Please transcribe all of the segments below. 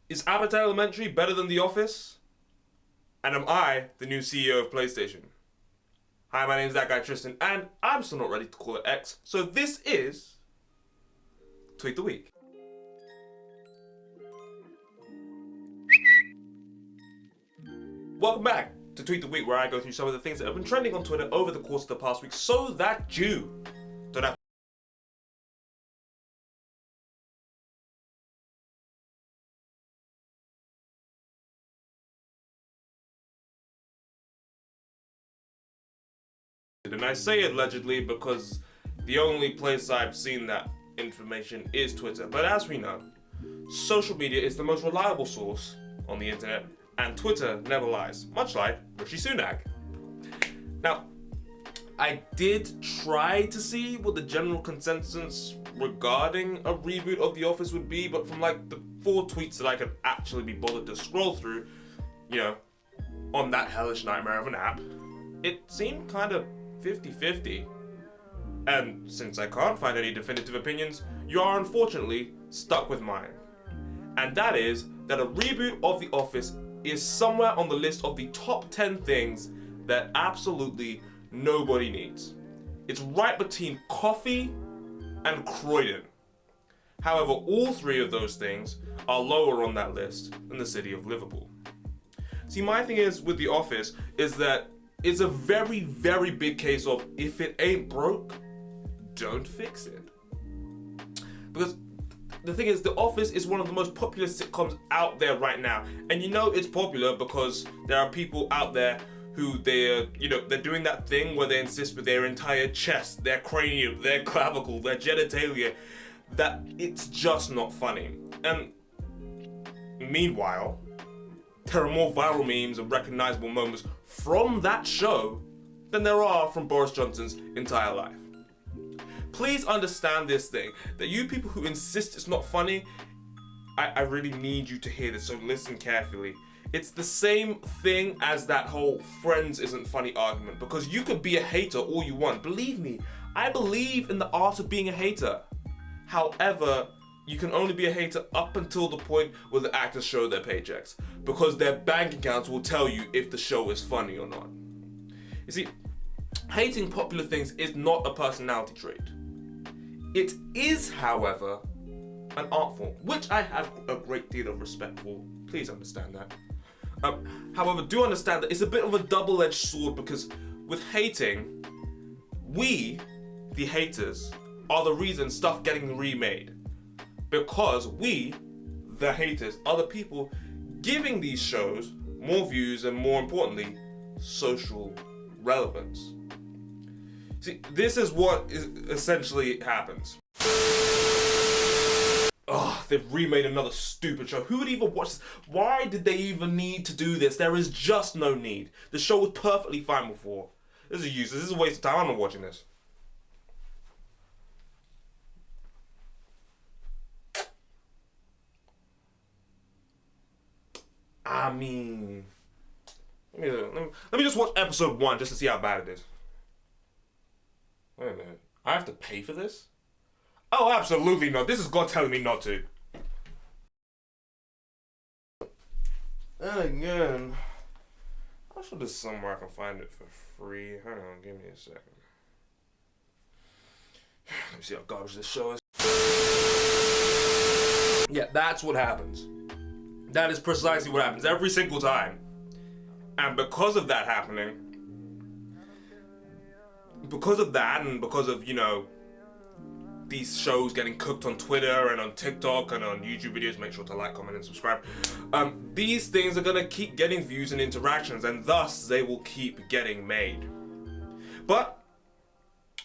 Is Abbot Elementary better than The Office? And am I the new CEO of PlayStation? Hi, my name's that guy Tristan, and I'm still not ready to call it X, so this is Tweet the Week. Welcome back to Tweet the Week, where I go through some of the things that have been trending on Twitter over the course of the past week so that you don't have and I say allegedly because the only place I've seen that information is Twitter. But as we know, social media is the most reliable source on the internet, and Twitter never lies, much like Rishi Sunak. Now, I did try to see what the general consensus regarding a reboot of The Office would be, but from like the 4 tweets that I could actually be bothered to scroll through, on that hellish nightmare of an app, it seemed kind of 50-50. And since I can't find any definitive opinions, you are unfortunately stuck with mine. And that is that a reboot of The Office is somewhere on the list of the top 10 things that absolutely nobody needs. It's right between coffee and Croydon. However, all 3 of those things are lower on that list than the city of Liverpool. See, my thing is with The Office is that it's a very, very big case of if it ain't broke, don't fix it. Because the thing is, The Office is one of the most popular sitcoms out there right now. And it's popular because there are people out there who they're doing that thing where they insist with their entire chest, their cranium, their clavicle, their genitalia, that it's just not funny. And meanwhile, there are more viral memes and recognizable moments from that show than there are from Boris Johnson's entire life. Please understand this thing, that you people who insist it's not funny, I really need you to hear this, so listen carefully. It's the same thing as that whole Friends isn't funny argument, because you could be a hater all you want. Believe me, I believe in the art of being a hater. However, you can only be a hater up until the point where the actors show their paychecks, because their bank accounts will tell you if the show is funny or not. You see, hating popular things is not a personality trait. It is, however, an art form, which I have a great deal of respect for. Please understand that. However, do understand that it's a bit of a double-edged sword, because with hating, we, the haters, are the reason stuff getting remade. Because we, the haters, are the people giving these shows more views and, more importantly, social relevance. See, this is what essentially happens. They've remade another stupid show. Who would even watch this? Why did they even need to do this? There is just no need. The show was perfectly fine before. This is useless. This is a waste of time. I'm not watching this. I mean, let me just watch episode 1 just to see how bad it is. Wait a minute. I have to pay for this? Oh, absolutely not. This is God telling me not to. And again, I'm sure there's somewhere I can find it for free. Hang on, give me a second. Let me see how garbage this show is. Yeah, that's what happens. That is precisely what happens every single time. And because of that happening, because of that and because of, these shows getting cooked on Twitter and on TikTok and on YouTube videos, make sure to like, comment, and subscribe. These things are gonna keep getting views and interactions, and thus they will keep getting made. But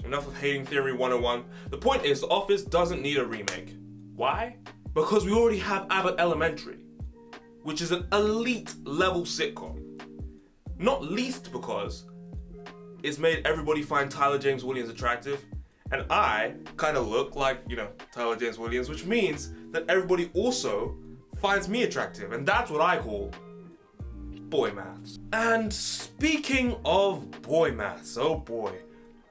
enough of hating theory 101. The point is, The Office doesn't need a remake. Why? Because we already have Abbot Elementary, which is an elite level sitcom. Not least because it's made everybody find Tyler James Williams attractive, and I kind of look like, Tyler James Williams, which means that everybody also finds me attractive, and that's what I call boy maths. And speaking of boy maths, oh boy,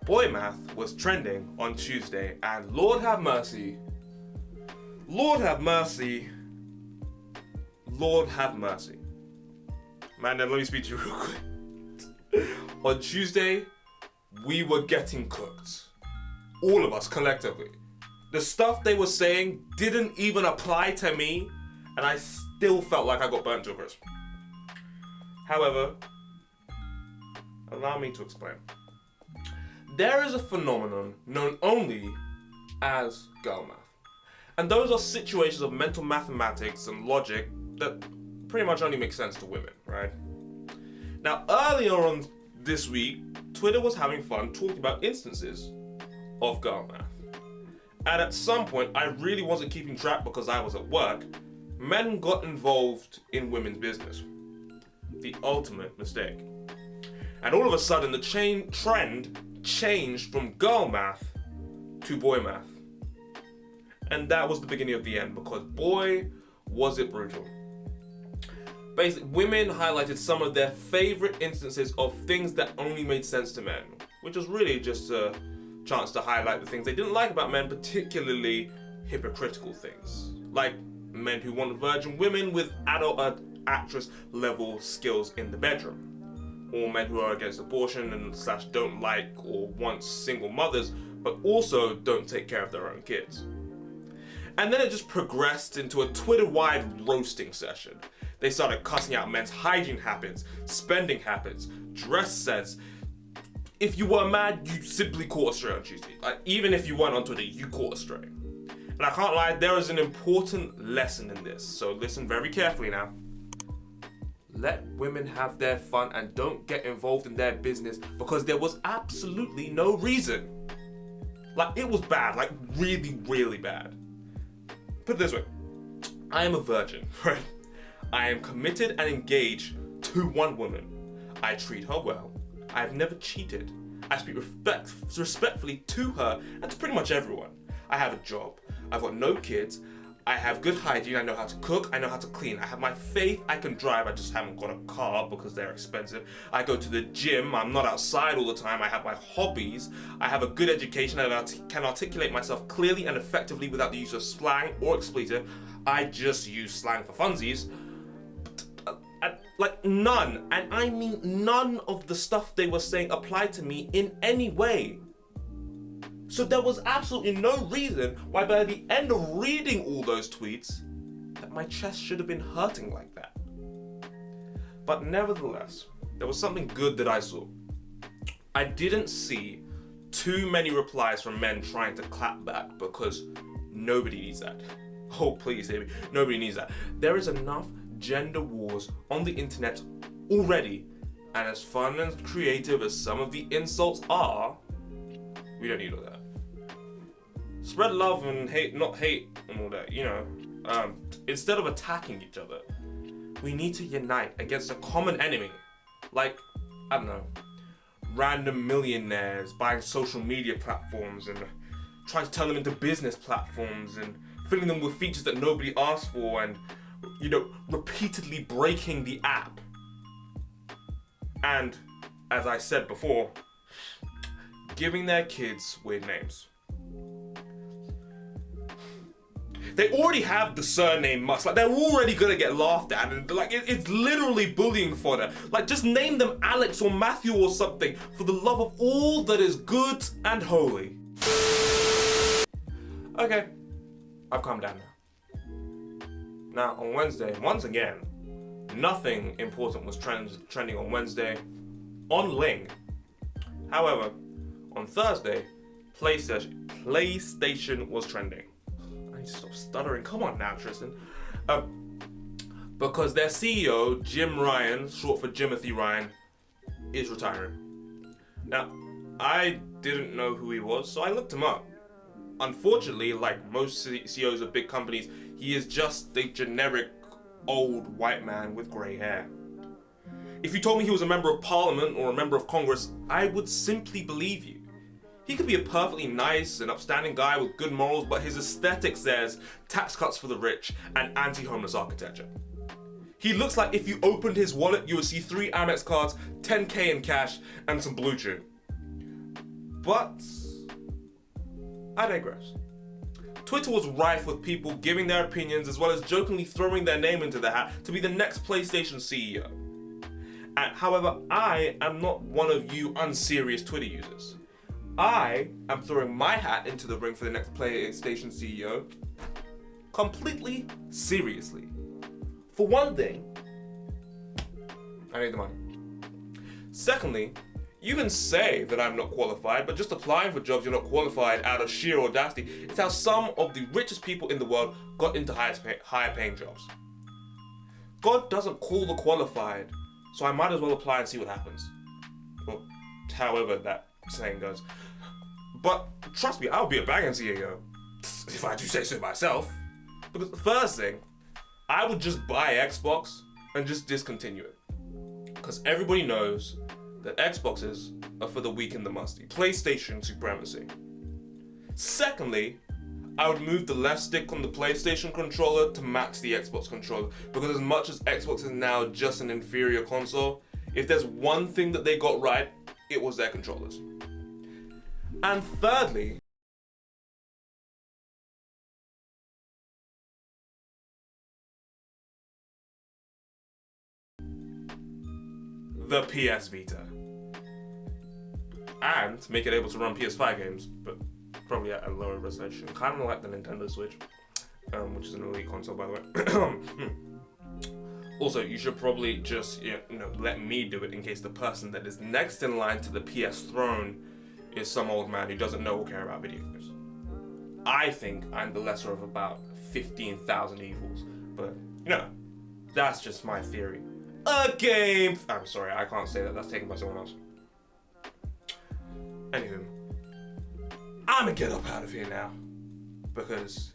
boy math was trending on Tuesday, and Lord have mercy, Lord have mercy. Man, then let me speak to you real quick. On Tuesday, we were getting cooked. All of us collectively. The stuff they were saying didn't even apply to me, and I still felt like I got burnt to a crisp. However, allow me to explain. There is a phenomenon known only as girl math. And those are situations of mental mathematics and logic that pretty much only make sense to women, right? Now, earlier on this week, Twitter was having fun talking about instances of girl math. And at some point, I really wasn't keeping track because I was at work. Men got involved in women's business. The ultimate mistake. And all of a sudden, the trend changed from girl math to boy math. And that was the beginning of the end, because boy, was it brutal. Basically, women highlighted some of their favorite instances of things that only made sense to men, which was really just a chance to highlight the things they didn't like about men, particularly hypocritical things, like men who want virgin women with adult actress level skills in the bedroom, or men who are against abortion and / don't like or want single mothers, but also don't take care of their own kids. And then it just progressed into a Twitter-wide roasting session. They started cussing out men's hygiene habits, spending habits, dress sense. If you were mad, you simply caught a stray on Tuesday. Like, even if you weren't on Twitter, you caught a stray. And I can't lie, there is an important lesson in this, so listen very carefully now. Let women have their fun and don't get involved in their business because there was absolutely no reason. Like, it was bad, like really, really bad. Put it this way, I am a virgin, right? I am committed and engaged to one woman. I treat her well. I have never cheated. I speak respectfully to her and to pretty much everyone. I have a job. I've got no kids. I have good hygiene. I know how to cook. I know how to clean. I have my faith. I can drive. I just haven't got a car because they're expensive. I go to the gym. I'm not outside all the time. I have my hobbies. I have a good education. I can articulate myself clearly and effectively without the use of slang or expletive. I just use slang for funsies. Like none, and I mean none of the stuff they were saying applied to me in any way. So there was absolutely no reason why by the end of reading all those tweets that my chest should have been hurting like that. But nevertheless, there was something good that I saw. I didn't see too many replies from men trying to clap back because nobody needs that. Oh, please, baby, nobody needs that. There is enough gender wars on the internet already, and as fun and creative as some of the insults are, we don't need all that. Spread love and hate, not hate and all that, you know. Instead of attacking each other, we need to unite against a common enemy. Like, I don't know, random millionaires buying social media platforms and trying to turn them into business platforms and filling them with features that nobody asked for and, you know, repeatedly breaking the app. And, as I said before, giving their kids weird names. They already have the surname Musk. Like, they're already gonna get laughed at, and like it's literally bullying fodder. Like, just name them Alex or Matthew or something for the love of all that is good and holy. Okay, I've calmed down now. Now, on Wednesday, once again, nothing important was trending on Wednesday on Ling. However, on Thursday, PlayStation was trending. I need to stop stuttering. Come on now, Tristan. Because their CEO, Jim Ryan, short for Jimothy Ryan, is retiring. Now, I didn't know who he was, so I looked him up. Unfortunately, like most CEOs of big companies, he is just a generic old white man with grey hair. If you told me he was a member of parliament or a member of Congress, I would simply believe you. He could be a perfectly nice and upstanding guy with good morals, but his aesthetic says tax cuts for the rich and anti-homeless architecture. He looks like if you opened his wallet, you would see 3 Amex cards, 10K in cash, and some Blue Chew. But I digress. Twitter was rife with people giving their opinions as well as jokingly throwing their name into the hat to be the next PlayStation CEO. However, I am not one of you unserious Twitter users. I am throwing my hat into the ring for the next PlayStation CEO completely seriously. For one thing, I need the money. Secondly, you can say that I'm not qualified, but just applying for jobs you're not qualified out of sheer audacity is how some of the richest people in the world got into higher paying jobs. God doesn't call the qualified, so I might as well apply and see what happens. Well, however that saying goes. But trust me, I'll be a banging CEO, if I do say so myself. Because the first thing, I would just buy Xbox and just discontinue it. Because everybody knows that Xboxes are for the weak and the musty. PlayStation supremacy. Secondly, I would move the left stick on the PlayStation controller to match the Xbox controller. Because as much as Xbox is now just an inferior console, if there's one thing that they got right, it was their controllers. And thirdly, the PS Vita. And make it able to run PS5 games, but probably at a lower resolution. Kind of like the Nintendo Switch, which is an elite console, by the way. Also, you should probably just let me do it in case the person that is next in line to the PS throne is some old man who doesn't know or care about video games. I think I'm the lesser of about 15,000 evils, but that's just my theory. A game. I'm sorry, I can't say that. That's taken by someone else. Anywho, I'm gonna get up out of here now because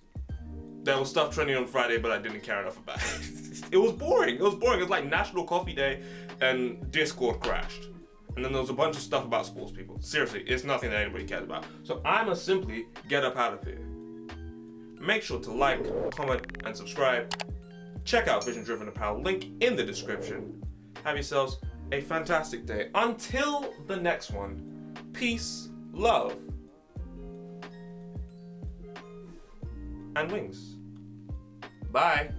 there was stuff trending on Friday, but I didn't care enough about it. It was boring. It was like National Coffee Day and Discord crashed. And then there was a bunch of stuff about sports people. Seriously, it's nothing that anybody cares about. So I'ma simply get up out of here. Make sure to like, comment, and subscribe. Check out Vision Driven Apparel, link in the description. Have yourselves a fantastic day. Until the next one, peace, love, and wings. Bye.